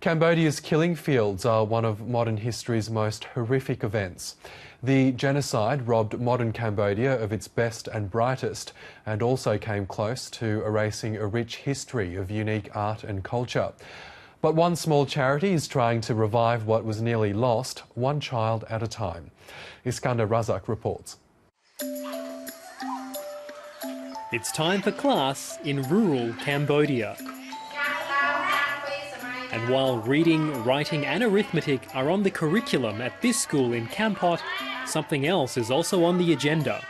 Cambodia's killing fields are one of modern history's most horrific events. The genocide robbed modern Cambodia of its best and brightest, and also came close to erasing a rich history of unique art and culture. But one small charity is trying to revive what was nearly lost, one child at a time. Iskander Razak reports. It's time for class in rural Cambodia. And while reading, writing and arithmetic are on the curriculum at this school in Kampot, something else is also on the agenda.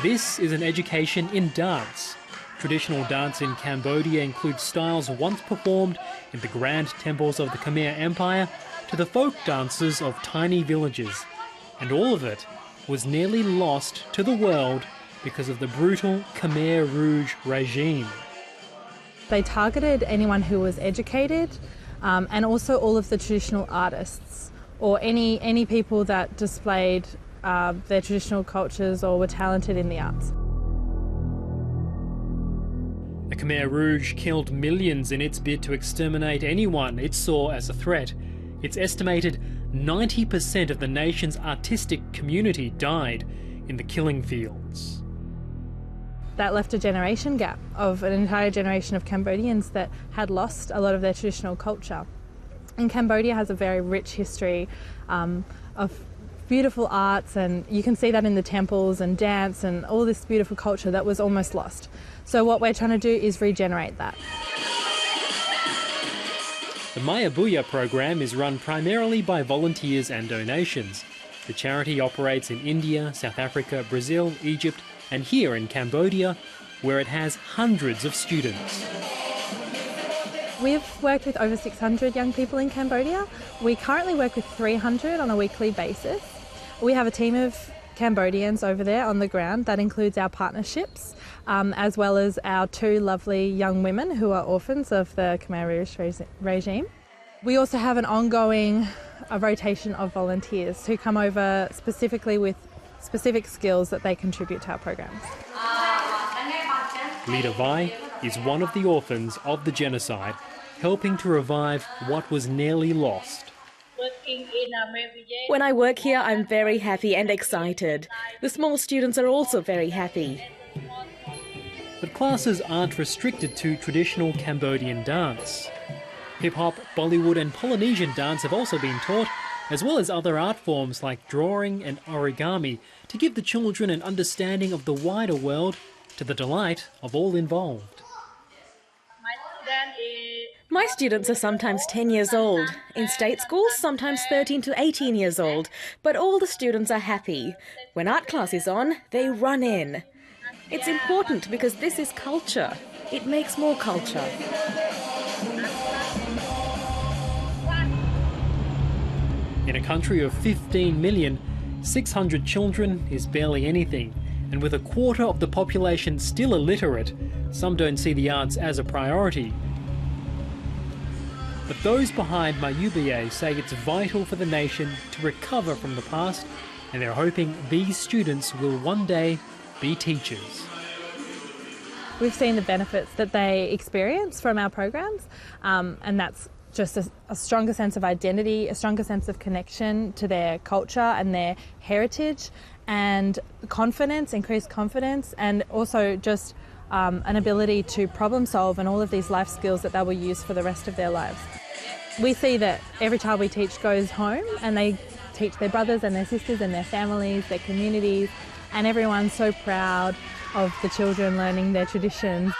This is an education in dance. Traditional dance in Cambodia includes styles once performed in the grand temples of the Khmer Empire to the folk dances of tiny villages. And all of it was nearly lost to the world because of the brutal Khmer Rouge regime. They targeted anyone who was educated and also all of the traditional artists or any people that displayed their traditional cultures or were talented in the arts. The Khmer Rouge killed millions in its bid to exterminate anyone it saw as a threat. It's estimated 90% of the nation's artistic community died in the killing fields. That left a generation gap of an entire generation of Cambodians that had lost a lot of their traditional culture. And Cambodia has a very rich history of beautiful arts, and you can see that in the temples and dance and all this beautiful culture that was almost lost. So what we're trying to do is regenerate that. The Maya Buya program is run primarily by volunteers and donations. The charity operates in India, South Africa, Brazil, Egypt, and here in Cambodia, where it has hundreds of students. We've worked with over 600 young people in Cambodia. We currently work with 300 on a weekly basis. We have a team of Cambodians over there on the ground. That includes our partnerships, as well as our two lovely young women who are orphans of the Khmer Rouge regime. We also have an ongoing rotation of volunteers who come over specifically with specific skills that they contribute to our programs. Lida Vai is one of the orphans of the genocide, helping to revive what was nearly lost. When I work here, I'm very happy and excited. The small students are also very happy. But classes aren't restricted to traditional Cambodian dance. Hip-hop, Bollywood and Polynesian dance have also been taught, as well as other art forms like drawing and origami, to give the children an understanding of the wider world to the delight of all involved. My students are sometimes 10 years old. In state schools, sometimes 13 to 18 years old. But all the students are happy. When art class is on, they run in. It's important because this is culture. It makes more culture. In a country of 15 million, 600 children is barely anything. And with a quarter of the population still illiterate, some don't see the arts as a priority. But those behind Mayubiye say it's vital for the nation to recover from the past, and they're hoping these students will one day be teachers. We've seen the benefits that they experience from our programs, and that's just a stronger sense of identity, a stronger sense of connection to their culture and their heritage, and confidence, increased confidence, and also just an ability to problem solve and all of these life skills that they will use for the rest of their lives. We see that every child we teach goes home and they teach their brothers and their sisters and their families, their communities, and everyone's so proud of the children learning their traditions.